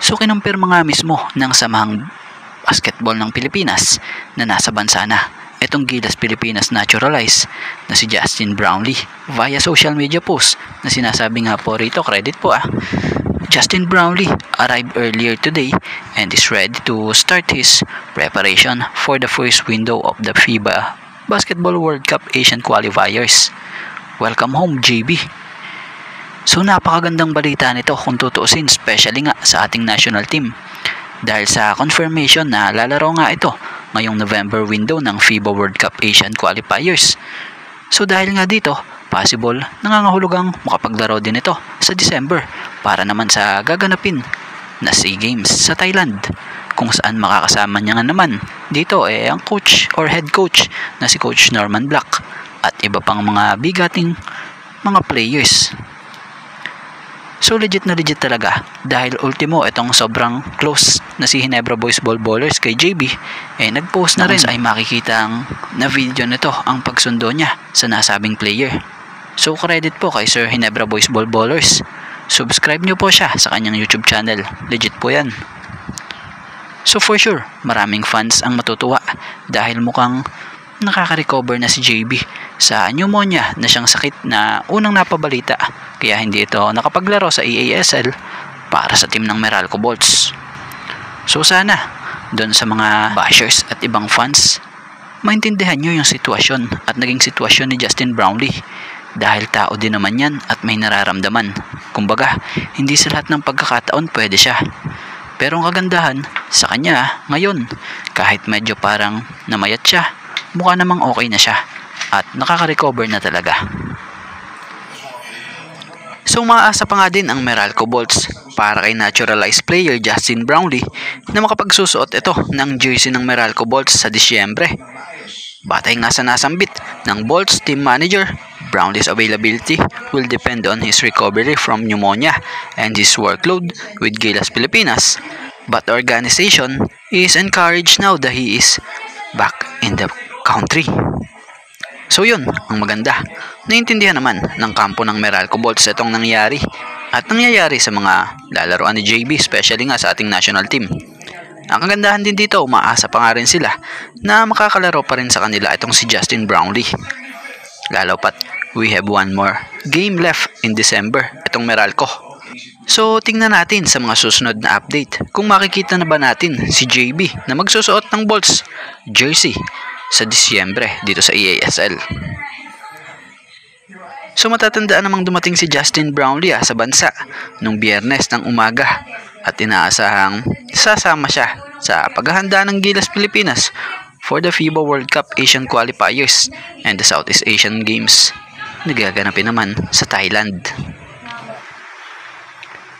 So kinumpirma nga mismo ng samahang basketball ng Pilipinas na nasa bansa na itong Gilas Pilipinas naturalized na si Justin Brownlee via social media post na sinasabi nga po rito, credit po Justin Brownlee arrived earlier today and is ready to start his preparation for the first window of the FIBA Basketball World Cup Asian Qualifiers. Welcome home, JB. So napakagandang balita nito kung tutuusin, especially nga sa ating national team. Dahil sa confirmation na lalaro nga ito ngayong November window ng FIBA World Cup Asian Qualifiers. So dahil nga dito, possible nangangahulugang makapaglaro din ito sa December para naman sa gaganapin na SEA Games sa Thailand, kung saan makakasama niya nga naman dito ang coach or head coach na si Coach Norman Black at iba pang mga bigating mga players. So legit na legit talaga dahil ultimo itong sobrang close na si Ginebra Boys Ball Ballers kay JB nagpost na rin ay makikita na video nito ang pagsundo niya sa nasabing player. So credit po kay Sir Ginebra Boys Ball Ballers. Subscribe nyo po siya sa kanyang YouTube channel. Legit po yan. So for sure, maraming fans ang matutuwa dahil mukhang nakaka-recover na si JB sa pneumonia na siyang sakit na unang napabalita, kaya hindi ito nakapaglaro sa EASL para sa team ng Meralco Bolts. So sana doon sa mga bashers at ibang fans, maintindihan nyo yung sitwasyon at naging sitwasyon ni Justin Brownlee dahil tao din naman yan at may nararamdaman. Kumbaga, hindi sa lahat ng pagkakataon pwede siya. Pero ang kagandahan sa kanya ngayon, kahit medyo parang namayat siya, mukha namang okay na siya at nakaka-recover na talaga. So maasa pa nga din ang Meralco Bolts para kay naturalized player Justin Brownlee na makapagsusuot ito ng jersey ng Meralco Bolts sa Disyembre. Batay nga sa nasambit ng Bolts team manager, Brownlee's availability will depend on his recovery from pneumonia and his workload with Gilas Pilipinas. But the organization is encouraged now that he is back in the country. So yun, ang maganda. Naintindihan naman ng kampo ng Meralco Bolts itong nangyayari at nangyayari sa mga lalaroan ni JB, especially nga sa ating national team. Ang kagandahan din dito, umaasa pa nga rin sila na makakalaro pa rin sa kanila itong si Justin Brownlee. Lalo pat, we have one more game left in December, itong Meralco. So tingnan natin sa mga susunod na update kung makikita na ba natin si JB na magsusuot ng Bolts jersey sa Disyembre dito sa EASL. So matatandaan namang dumating si Justin Brownlee sa bansa nung Biyernes ng umaga at inaasahang sasama siya sa paghahanda ng Gilas Pilipinas for the FIBA World Cup Asian Qualifiers and the Southeast Asian Games na gaganapin naman sa Thailand.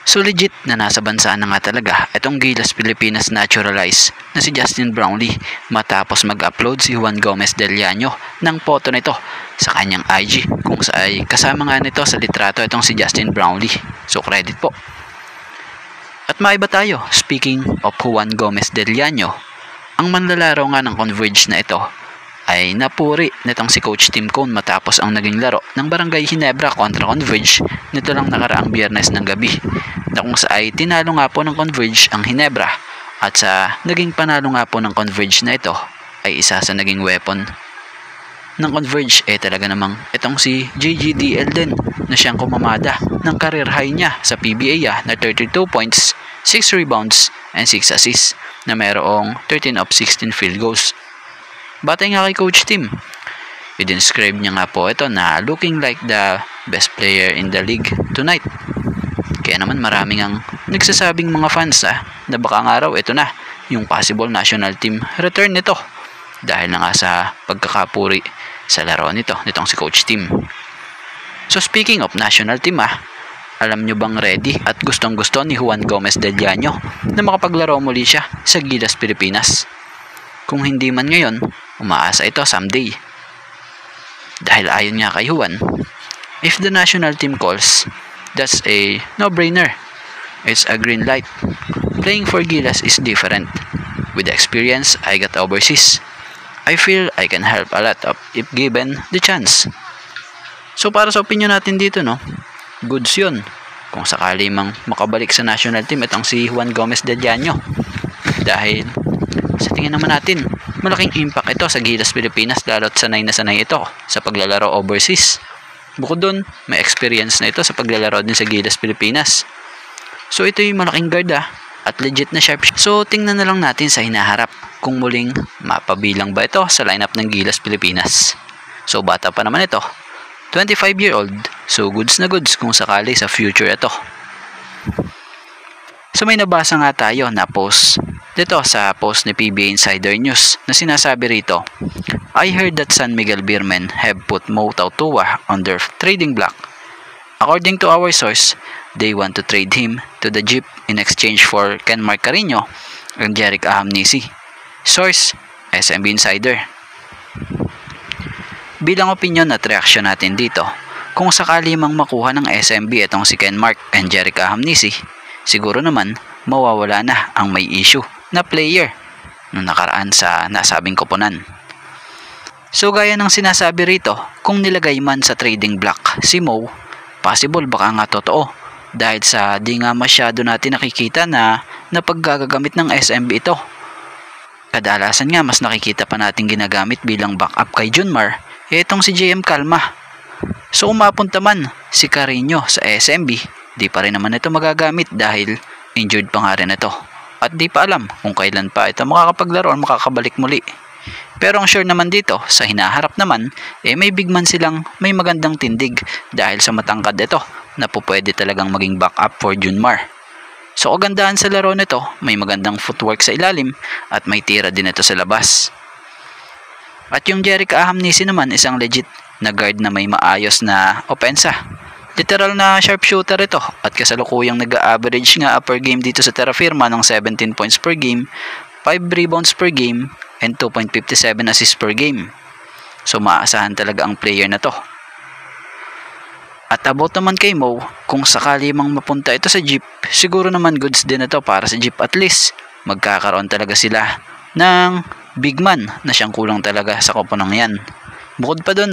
So legit na nasa bansa na nga talaga itong Gilas Pilipinas naturalized na si Justin Brownlee matapos mag-upload si Juan Gomez Del Llano ng photo nito sa kanyang IG kung saan kasama nga nito sa litrato itong si Justin Brownlee. So credit po. At maiba tayo, speaking of Juan Gomez Del Llano, ang manlalaro nga ng Converge na ito ay napuri nitong si Coach Tim Cone matapos ang naging laro ng Barangay Ginebra kontra Converge nito lang nakaraang Biyernes ng gabi, na kung saan ay tinalo nga po ng Converge ang Ginebra at sa naging panalo nga po ng Converge na ito ay isa sa naging weapon ng Converge talaga namang itong si JGDL din na siyang kumamada ng career high niya sa PBA na 32 points, 6 rebounds and 6 assists na mayroong 13 of 16 field goals. Batay nga kay Coach Tim, i-describe niya nga po ito na looking like the best player in the league tonight. Kaya naman maraming ang nagsasabing mga fans na baka nga raw ito na yung possible national team return nito dahil na nga sa pagkakapuri sa laro nitong si Coach Tim. So speaking of national team alam nyo bang ready at gustong gusto ni Juan Gomez Del Llano na makapaglaro muli siya sa Gilas Pilipinas? Kung hindi man ngayon, umaasa ito someday. Dahil ayon nga kay Juan, if the national team calls, that's a no-brainer. It's a green light. Playing for Gilas is different. With the experience I got overseas, I feel I can help a lot if given the chance. So para sa opinion natin dito, goods yun. kung sakali mang makabalik sa national team itong si Juan Gomez de Llano. Dahil sa tingin naman natin, malaking impact ito sa Gilas Pilipinas lalo't sanay na sanay ito sa paglalaro overseas. Bukod dun, may experience na ito sa paglalaro din sa Gilas Pilipinas. So ito yung malaking guard at legit na sharp. So tingnan na lang natin sa hinaharap kung muling mapabilang ba ito sa lineup ng Gilas Pilipinas. So bata pa naman ito, 25-year-old, so goods na goods kung sakali sa future ito. So may nabasa nga tayo na post dito sa post ni PBA Insider News na sinasabi rito, I heard that San Miguel Beermen have put Mo Tautua on their trading block. According to our source, they want to trade him to the Jeep in exchange for Ken Marcarino and Jeric Ahamnisi. Source, SMB Insider. Bilang opinion at reaksyon natin dito, kung sakali mang makuha ng SMB itong si Ken Mark and Jeric Ahamnisi, siguro naman mawawala na ang may issue na player nung nakaraan sa nasabing koponan. So gaya ng sinasabi rito, kung nilagay man sa trading block si Mo, possible baka nga totoo dahil sa di nga masyado natin nakikita na paggagamit ng SMB ito. Kadalasan nga mas nakikita pa natin ginagamit bilang backup kay Junmar itong si JM Calma. So umapunta man si Carino sa SMB, di pa rin naman ito magagamit dahil injured pa nga rin ito. At di pa alam kung kailan pa ito makakapaglaro o makakabalik muli. Pero ang sure naman dito, sa hinaharap naman, may big man silang may magandang tindig dahil sa matangkad ito na po pwede talagang maging backup for Junmar. So kagandahan sa laro nito, may magandang footwork sa ilalim at may tira din ito sa labas. At yung Jeric Ahamnisi naman isang legit na guard na may maayos na opensa. Literal na sharpshooter ito at kasalukuyang nag-average nga per game dito sa Terra Firma ng 17 points per game, 5 rebounds per game, and 2.57 assists per game. So maaasahan talaga ang player na to. At about naman kay Mo, kung sakali mang mapunta ito sa Jeep, siguro naman goods din ito para sa Jeep at least. Magkakaroon talaga sila ng big man na siyang kulang talaga sa koponang yan. Bukod pa doon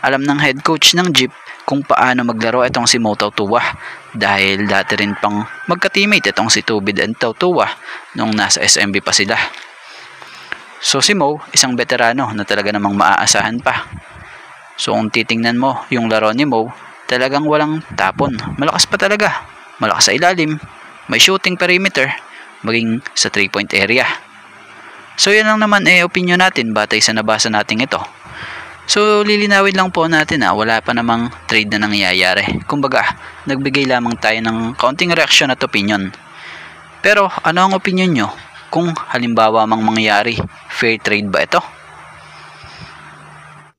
alam ng head coach ng Jeep kung paano maglaro itong si Mo Tautua dahil dati rin pang magka-teammate itong si Tubid and Tautua nung nasa SMB pa sila. So si Mo, isang veterano na talaga namang maaasahan pa. So kung titingnan mo yung laro ni Mo, talagang walang tapon. Malakas pa talaga. Malakas sa ilalim, may shooting perimeter, maging sa 3-point area. So yan lang naman opinion natin batay sa nabasa natin ito. So lilinawin lang po natin wala pa namang trade na nangyayari. Kumbaga, nagbigay lamang tayo ng kaunting reaction at opinion. Pero ano ang opinion nyo? Kung halimbawa mang mangyari, fair trade ba ito?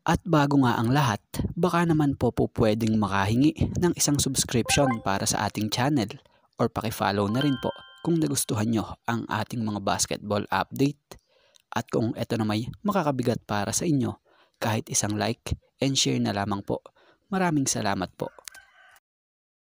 At bago nga ang lahat, baka naman po pwedeng makahingi ng isang subscription para sa ating channel or paki-follow na rin po kung nagustuhan nyo ang ating mga basketball update. At kung ito na may makakabigat para sa inyo, kahit isang like and share na lamang po. Maraming salamat po.